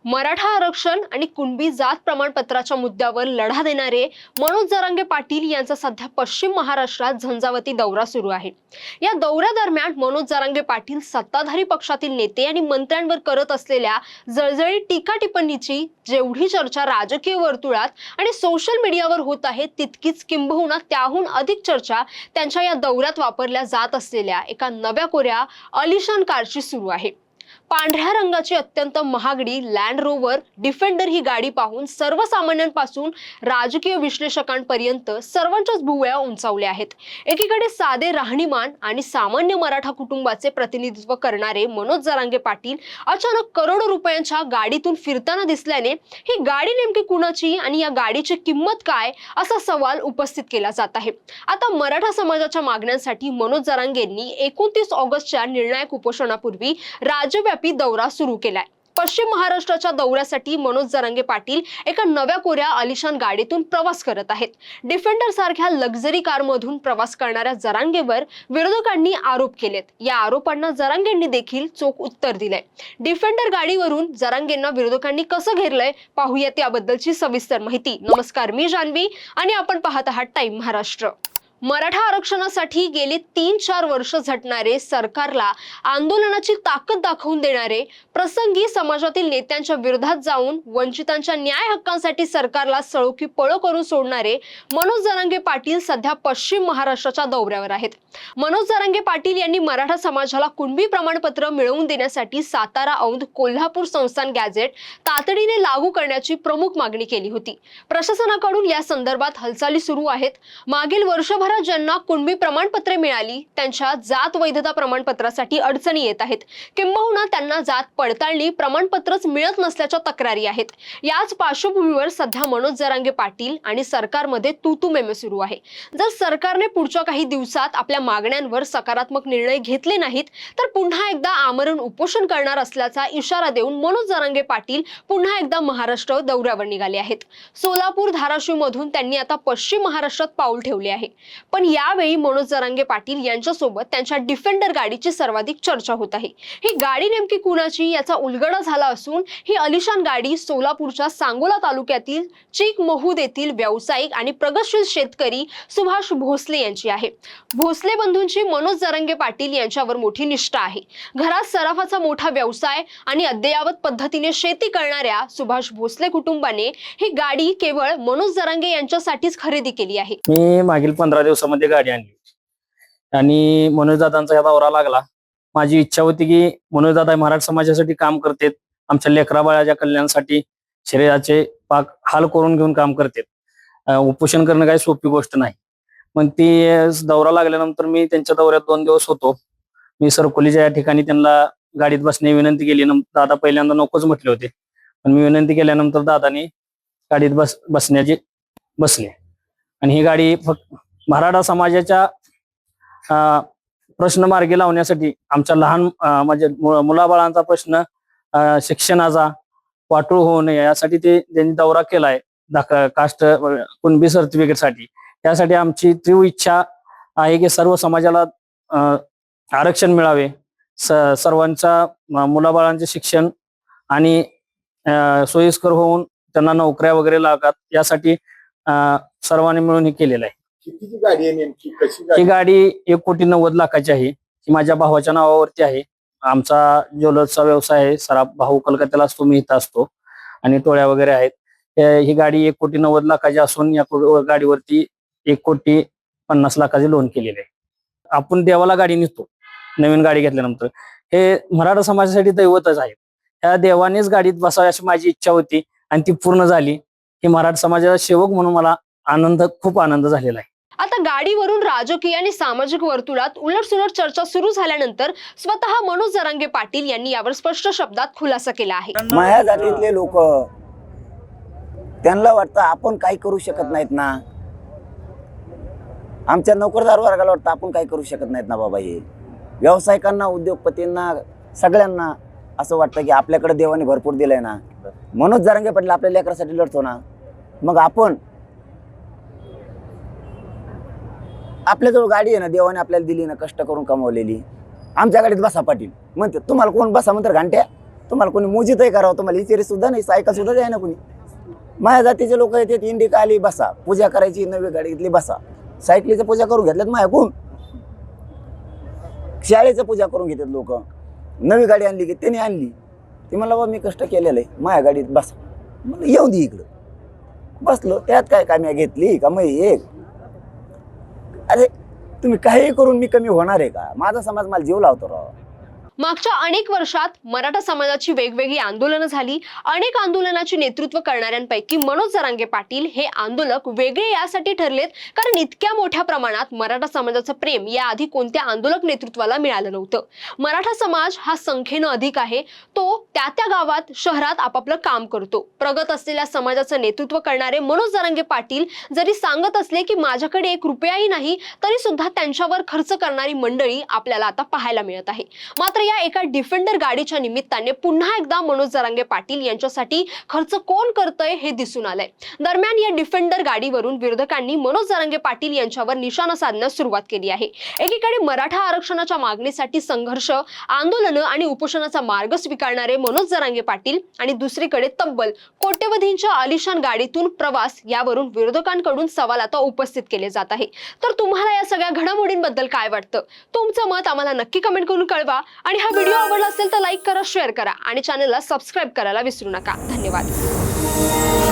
मराठा आरक्षण आणि कुणबी जात प्रमाणपत्राच्या मुद्द्यावर लढा देणारे मनोज जरांगे पाटील यांचा सध्या पश्चिम महाराष्ट्रात झंझावती दौरा सुरू आहे। या दौऱ्यादरम्यान मनोज जरांगे पाटील सत्ताधारी पक्षातील नेते आणि मंत्र्यांवर करत असलेल्या जळजळीत टीका टिप्पणीची जेवढी चर्चा राजकीय वर्तुळात आणि सोशल मीडियावर होत आहे, तितकीच किंबहुना त्याहून अधिक चर्चा त्यांच्या या दौऱ्यात वापरल्या जात असलेल्या एका नव्या कोऱ्या आलिशान कारची सुरू आहे। पांढऱ्या रंगाची अत्यंत महागडी लँड रोवर डिफेंडर ही गाडी पाहून सर्वसामान्यांपासून राजकीय विश्लेषकांपर्यंत सर्वांच्याच भुवया उंचावल्या आहेत। एकीकडे साधे राहणीमान आणि सामान्य मराठा कुटुंबाचे प्रतिनिधित्व करणारे मनोज जरांगे पाटील अचानक करोडो रुपयांच्या गाडीतून फिरताना दिसल्याने ही गाडी नेमकी कुणाची आणि या गाडीची किंमत काय असा सवाल उपस्थित केला जात आहे। आता मराठा समाजाच्या मागण्यांसाठी मनोज जरांगेंनी 29 ऑगस्टच्या निर्णायक उपोषणापूर्वी राज्यव्यापी दौरा सुरू केलाय। पश्चिम महाराष्ट्राच्या दौऱ्यासाठी मनोज जरांगे पाटील एका नव्या कोऱ्या आलिशान गाडीतून प्रवास करत आहेत। डिफेंडर सारख्या लक्झरी कारमधून प्रवास करणाऱ्या जरांगेवर विरोधकांनी आरोप केलेत। या आरोपांना जरांगेंनी देखील चोख उत्तर दिलंय। डिफेंडर गाडीवरून जरांगेंना विरोधकांनी कसं घेरलंय पाहूयात याबद्दलची सविस्तर माहिती। नमस्कार, मी जान्हवी आणि आपण पाहत आहात टाइम महाराष्ट्र। मराठा आरक्षणासाठी गेली 3-4 वर्ष झटणारे, सरकारला आंदोलनाची ताकद दाखवून देणारे, प्रसंगी समाजातील नेत्यांच्या विरोधात जाऊन वंचितांच्या न्याय हक्कांसाठी सरकारला सळोकी पळो करून सोडणारे मनोज जरांगे पाटील सध्या पश्चिम महाराष्ट्राच्या दौऱ्यावर आहेत। मनोज जरांगे पाटील यांनी मराठा समाजाला कुणबी प्रमाणपत्र मिळवून देण्यासाठी सातारा, औंध, कोल्हापूर संस्थान गॅझेट तातडीने लागू करण्याची प्रमुख मागणी केली होती। प्रशासनाकडून या संदर्भात हालचाली सुरू आहेत। मागील वर्षभरात ज्यांना कुणबी प्रमाणपत्रे मिळाली त्यांच्या जात वैधता प्रमाणपत्रासाठी अडचणी येत आहेत, किंबहुना त्यांना जात पडताळणी प्रमाणपत्रच मिळत नसल्याच्या तक्रारी आहेत। याच पार्श्वभूमीवर सध्या मनोज जरांगे पाटील आणि सरकारमध्ये तू-तू-मैं-मैं सुरू आहे। जर सरकारने पुढच्या काही दिवसात आपल्या मागण्यांवर सकारात्मक निर्णय घेतले नाहीत तर पुन्हा एकदा आमरण उपोषण करणार असल्याचा इशारा देऊन मनोज जरांगे पाटील पुन्हा एकदा महाराष्ट्र दौऱ्यावर निघाले आहेत। सोलापूर, धाराशिव मधून त्यांनी आता पश्चिम महाराष्ट्रात पाऊल ठेवले आहे। पण यावेळी मनोज जरांगे पाटील यांच्यासोबत त्यांच्या डिफेंडर गाडीची सर्वाधिक चर्चा होत आहे। ही गाडी नेमकी कुणाची याचा उलगडा झाला असून ही आलिशान गाडी सोलापूरच्या सांगोला तालुक्यातील चिकमहूद येथील व्यावसायिक आणि प्रगतशील शेतकरी सुभाष भोसले यांची आहे। भोसले बंधूंची मनोज जरांगे पाटील यांच्यावर मोठी निष्ठा आहे। घरात सराफाचा मोठा व्यवसाय आणि अद्ययावत पद्धतीने शेती करणाऱ्या सुभाष भोसले कुटुंबाने ही गाडी केवळ मनोज जरांगे यांच्यासाठीच खरेदी केली आहे। मी मागील 15 दिवसामध्ये गाडी आणली आणि मनोज दादांचा या दौरा लागला। माझी इच्छा होती की मनोज दादा मराठा समाजासाठी काम करतात, आमच्या लेकरा बाळाच्या कल्याणासाठी शरीराचे पाक हाल करून घेऊन काम करतात। उपोषण करणं काही सोपी गोष्ट नाही। मग ती दौरा लागल्यानंतर मी त्यांच्या दौऱ्यात 2 दिवस होतो। मी सरकोलीच्या या ठिकाणी त्यांना गाडीत बसण्याची विनंती केली। दादा पहिल्यांदा नकोच म्हटले होते, पण मी विनंती केल्यानंतर दादानी गाडीत बसण्याचे बसले आणि ही गाडी फक्त मराठा समाजाच्या प्रश्न मार्गी लावण्यासाठी, आमच्या लहान म्हणजे मुलाबाळांचा प्रश्न, शिक्षणाचा वाटोळ होऊ नये यासाठी त्यांनी दौरा केलाय। कास्ट कुणबी सर्टिफिकेटसाठी त्यासाठी आमची तीव्र इच्छा आहे की सर्व समाजाला आरक्षण मिळावे, सर्वांच्या मुलाबाळांचे शिक्षण आणि सोयीस्कर होऊन त्यांना नोकऱ्या वगैरे लागतात, यासाठी सर्वांनी मिळून हे केलेलं आहे। कितीची गाडी आहे नेमकी, कशी ही गाडी 1,90,00,000 आहे। ही माझ्या भावाच्या नावावरती आहे। आमचा ज्वेलर्सचा व्यवसाय आहे। सराफ भाऊ कलकत्त्याला असतो, मी इथं असतो आणि टोळ्या वगैरे आहेत। ही गाडी 1,90,00,000 असून या गाडीवरती 1,50,00,000 लोन केलेलं आहे। आपण देवाला गाडी नेतो नवीन गाडी घेतल्यानंतर, हे मराठा समाजासाठी दैवतच आहे। त्या देवानेच गाडीत बसावी अशी माझी इच्छा होती आणि ती पूर्ण झाली। ही मराठा समाजाचा सेवक म्हणून मला खूप आनंद झालेला आहे। आता गाडीवरून राजकीय आणि सामाजिक वर्तुळात उलटसुलट चर्चा सुरू झाल्यानंतर स्वतः मनोज जरांगे पाटील यांनी यावर स्पष्ट शब्दात खुलासा केला आहे। माया जातीतले लोक, त्यांना वाटतं आपण काही करू शकत नाहीत ना, आमच्या नोकरदार वर्गाला वाटतं आपण काही करू शकत नाहीत ना बाबा। हे व्यावसायिकांना, उद्योगपतींना, सगळ्यांना असं वाटतं की आपल्याकडे देवाने भरपूर दिलंय ना। मनोज जरांगे पाटील आपल्या लेकरासाठी लढतो ना, मग आपण आपल्याजवळ गाडी आहे ना, देवाने आपल्याला दिली ना, कष्ट करून कमवलेली, आमच्या गाडीत बसा पाटील म्हणते। तुम्हाला कोण बसा म्हणतात? घंट्या तुम्हाला कोणी मोजितही करावं, तुम्हाला इचारी सुद्धा नाही, सायका सुद्धा द्याय ना कोणी. माझ्या जातीचे लोक येतात, इंडिका आली बसा, पूजा करायची, नवी गाडी घेतली बसा, सायकलीचं पूजा करून घेतल्यात माझ्या कोण, शाळेचं पूजा करून घेतात लोक, नवी गाडी आणली की त्यांनी आणली, ती मला बाबा मी कष्ट केलेलं आहे, माझ्या गाडीत बसा, मला येऊन दे इकडं. बसलो, त्यात काय काम्या घेतली का मग एक. अरे तुम्ही काही करून मी कमी होणार आहे का? माझा समाज मला जीव लावतो राव. मागच्या अनेक वर्षात मराठा समाजाची वेगवेगळी आंदोलनं झाली. अनेक आंदोलनाचे नेतृत्व करणाऱ्यांपैकी मनोज जरांगे पाटील हे आंदोलक वेगळे यासाठी ठरलेत कारण इतक्या मोठ्या प्रमाणात मराठा समाजाचं प्रेम याआधी कोणत्या आंदोलक नेतृत्वाला मिळालं नव्हतं. मराठा समाज हा संख्येनं अधिक आहे. तो त्या त्या गावात शहरात आपापलं काम करतो. प्रगत असलेल्या समाजाचं नेतृत्व करणारे मनोज जरांगे पाटील जरी सांगत असले की माझ्याकडे एक रुपयाही नाही, तरी सुद्धा त्यांच्यावर खर्च करणारी मंडळी आपल्याला आता पाहायला मिळत आहे. मात्र या एका डिफेंडर गाडीच्या निमित्ताने पुन्हा एकदा मनोज जरांगे पाटील यांच्यासाठी खर्च कोण करतंय हे दिसून आलंय. दरम्यान या डिफेंडर गाडीवरून विरोधकांनी मनोज जरांगे पाटील यांच्यावर निशाणा साधण्यास सुरुवात केली आहे. एकीकडे मराठा आरक्षणाच्या मागणीसाठी संघर्ष, आंदोलनं आणि उपोषणाचा मार्ग स्वीकारणारे मनोज जरांगे पाटील आणि दुसरीकडे तब्बल कोट्यवधींच्या आलिशान गाडीतून प्रवास यावरून विरोधकांकडून सवाल आता उपस्थित केले जात आहे. तर तुम्हाला या सगळ्या घडामोडींबद्दल काय वाटतं? तुमचं मत आम्हाला नक्की कमेंट करून कळवा. आणि हा व्हिडिओ आवडला असेल तर लाईक करा, शेअर करा आणि चॅनलला सबस्क्राईब करायला विसरू नका. धन्यवाद.